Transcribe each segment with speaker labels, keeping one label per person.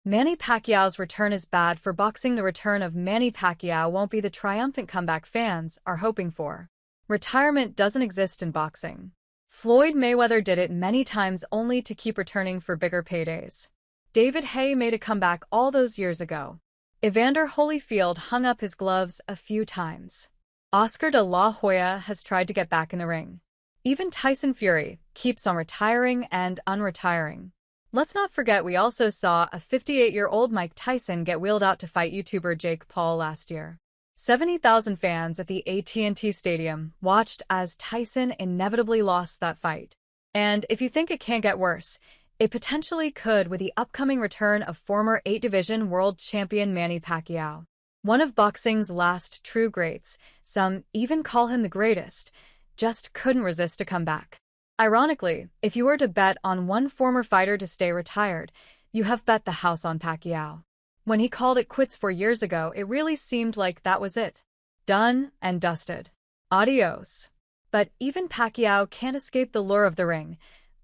Speaker 1: Manny Pacquiao's return is bad for boxing. The return of Manny Pacquiao won't be the triumphant comeback fans are hoping for. Retirement doesn't exist in boxing. Floyd Mayweather did it many times only to keep returning for bigger paydays. David Haye made a comeback all those years ago. Evander Holyfield hung up his gloves a few times. Oscar de la Hoya has tried to get back in the ring. Even Tyson Fury keeps on retiring and unretiring. Let's not forget we also saw a 58-year-old Mike Tyson get wheeled out to fight YouTuber Jake Paul last year. 70,000 fans at the AT&T Stadium watched as Tyson inevitably lost that fight. And if you think it can't get worse, it potentially could with the upcoming return of former 8-division world champion Manny Pacquiao. One of boxing's last true greats, some even call him the greatest, just couldn't resist a comeback. Ironically, if you were to bet on one former fighter to stay retired, you have bet the house on Pacquiao. When he called it quits 4 years ago, it really seemed like that was it. Done and dusted. Adios. But even Pacquiao can't escape the lure of the ring.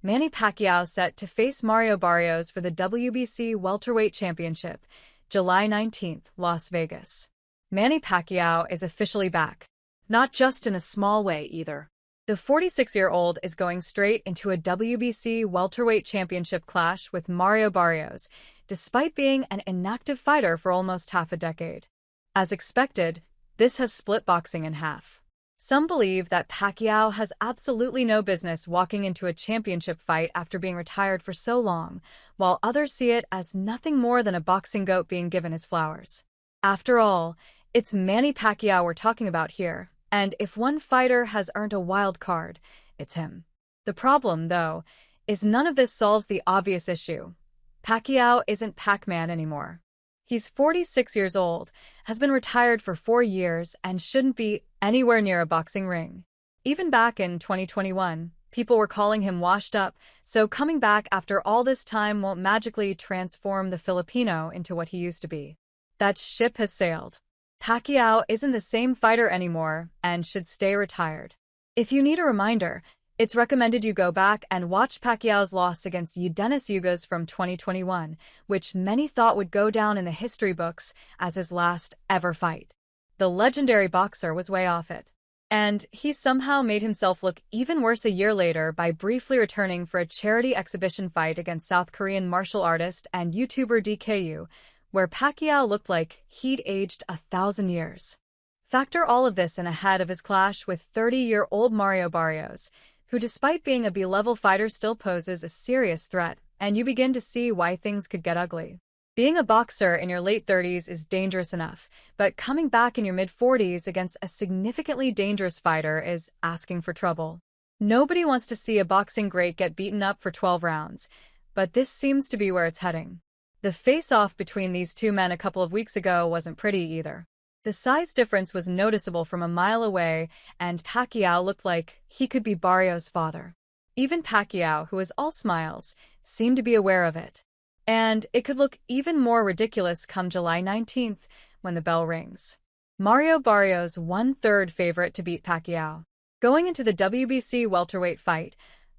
Speaker 1: Manny Pacquiao set to face Mario Barrios for the WBC Welterweight Championship, July 19th, Las Vegas. Manny Pacquiao is officially back. Not just in a small way, either. The 46-year-old is going straight into a WBC welterweight championship clash with Mario Barrios, despite being an inactive fighter for almost half a decade. As expected, this has split boxing in half. Some believe that Pacquiao has absolutely no business walking into a championship fight after being retired for so long, while others see it as nothing more than a boxing goat being given his flowers. After all, it's Manny Pacquiao we're talking about here. And if one fighter has earned a wild card, it's him. The problem, though, is none of this solves the obvious issue. Pacquiao isn't Pac-Man anymore. He's 46 years old, has been retired for 4 years, and shouldn't be anywhere near a boxing ring. Even back in 2021, people were calling him washed up, so coming back after all this time won't magically transform the Filipino into what he used to be. That ship has sailed. Pacquiao isn't the same fighter anymore and should stay retired. If you need a reminder, it's recommended you go back and watch Pacquiao's loss against Eudenis Ugas from 2021, which many thought would go down in the history books as his last ever fight. The legendary boxer was way off it. And he somehow made himself look even worse a year later by briefly returning for a charity exhibition fight against South Korean martial artist and YouTuber DKU, where Pacquiao looked like he'd aged 1,000 years. Factor all of this in ahead of his clash with 30-year-old Mario Barrios, who despite being a B-level fighter still poses a serious threat, and you begin to see why things could get ugly. Being a boxer in your late 30s is dangerous enough, but coming back in your mid-40s against a significantly dangerous fighter is asking for trouble. Nobody wants to see a boxing great get beaten up for 12 rounds, but this seems to be where it's heading. The face-off between these two men a couple of weeks ago wasn't pretty either. The size difference was noticeable from a mile away, and Pacquiao looked like he could be Barrios' father. Even Pacquiao, who is all smiles, seemed to be aware of it. And it could look even more ridiculous come July 19th, when the bell rings. Mario Barrios 1/3 favorite to beat Pacquiao. Going into the WBC welterweight fight,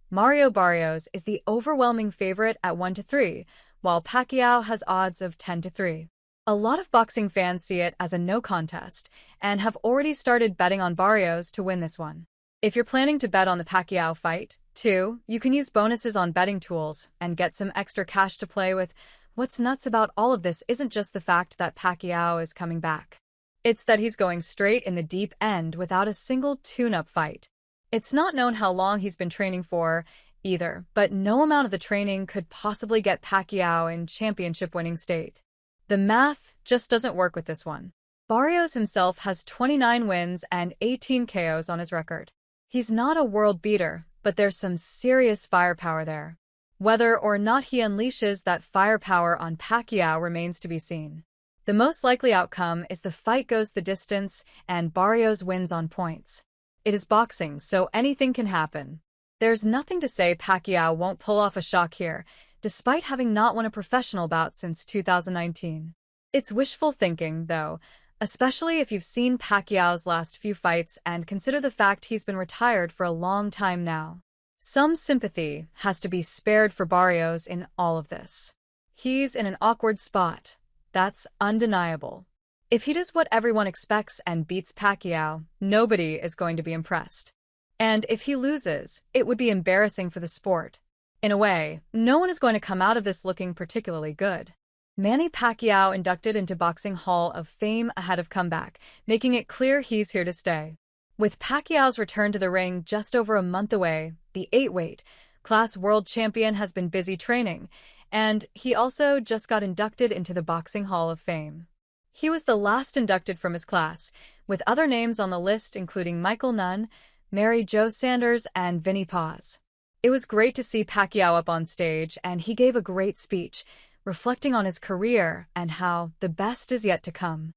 Speaker 1: Mario Barrios is the overwhelming favorite at 1-3, while Pacquiao has odds of 10-3. A lot of boxing fans see it as a no contest and have already started betting on Barrios to win this one. If you're planning to bet on the Pacquiao fight, too, you can use bonuses on betting tools and get some extra cash to play with. What's nuts about all of this isn't just the fact that Pacquiao is coming back. It's that he's going straight in the deep end without a single tune-up fight. It's not known how long he's been training for, either, but no amount of the training could possibly get Pacquiao in championship-winning state. The math just doesn't work with this one. Barrios himself has 29 wins and 18 KOs on his record. He's not a world beater, but there's some serious firepower there. Whether or not he unleashes that firepower on Pacquiao remains to be seen. The most likely outcome is the fight goes the distance and Barrios wins on points. It is boxing, so anything can happen. There's nothing to say Pacquiao won't pull off a shock here, despite having not won a professional bout since 2019. It's wishful thinking, though, especially if you've seen Pacquiao's last few fights and consider the fact he's been retired for a long time now. Some sympathy has to be spared for Barrios in all of this. He's in an awkward spot. That's undeniable. If he does what everyone expects and beats Pacquiao, nobody is going to be impressed. And if he loses, it would be embarrassing for the sport. In a way, no one is going to come out of this looking particularly good. Manny Pacquiao inducted into Boxing Hall of Fame ahead of comeback, making it clear he's here to stay. With Pacquiao's return to the ring just over a month away, the 8-weight class world champion has been busy training, and he also just got inducted into the Boxing Hall of Fame. He was the last inducted from his class, with other names on the list including Michael Nunn, Mary Jo Sanders, and Vinnie Paz. It was great to see Pacquiao up on stage, and he gave a great speech, reflecting on his career and how the best is yet to come.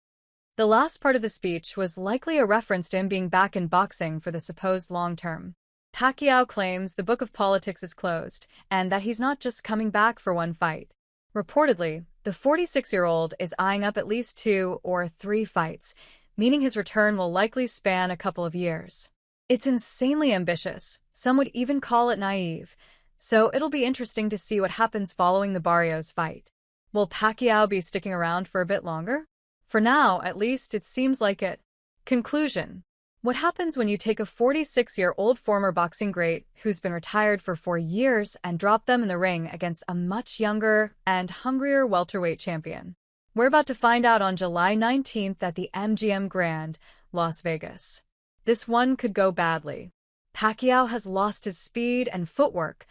Speaker 1: The last part of the speech was likely a reference to him being back in boxing for the supposed long term. Pacquiao claims the book of politics is closed, and that he's not just coming back for one fight. Reportedly, the 46-year-old is eyeing up at least 2 or 3 fights, meaning his return will likely span a couple of years. It's insanely ambitious, some would even call it naive, so it'll be interesting to see what happens following the Barrios fight. Will Pacquiao be sticking around for a bit longer? For now, at least, it seems like it. Conclusion. What happens when you take a 46-year-old former boxing great who's been retired for 4 years and drop them in the ring against a much younger and hungrier welterweight champion? We're about to find out on July 19th at the MGM Grand, Las Vegas. This one could go badly. Pacquiao has lost his speed and footwork.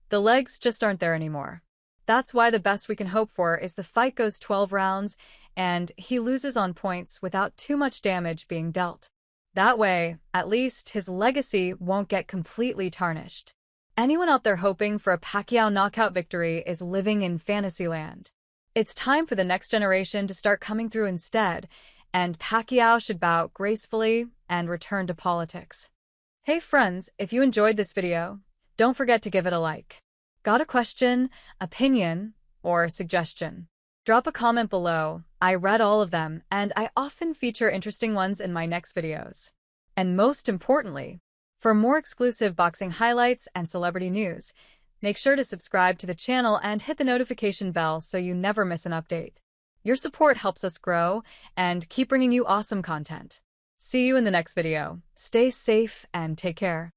Speaker 1: The legs just aren't there anymore. That's why the best we can hope for is the fight goes 12 rounds and he loses on points without too much damage being dealt. That way, at least, his legacy won't get completely tarnished. Anyone out there hoping for a Pacquiao knockout victory is living in Fantasyland. It's time for the next generation to start coming through instead, and Pacquiao should bow gracefully and return to politics. Hey friends, if you enjoyed this video, don't forget to give it a like. Got a question, opinion, or suggestion? Drop a comment below. I read all of them, and I often feature interesting ones in my next videos. And most importantly, for more exclusive boxing highlights and celebrity news, make sure to subscribe to the channel and hit the notification bell so you never miss an update. Your support helps us grow and keep bringing you awesome content. See you in the next video. Stay safe and take care.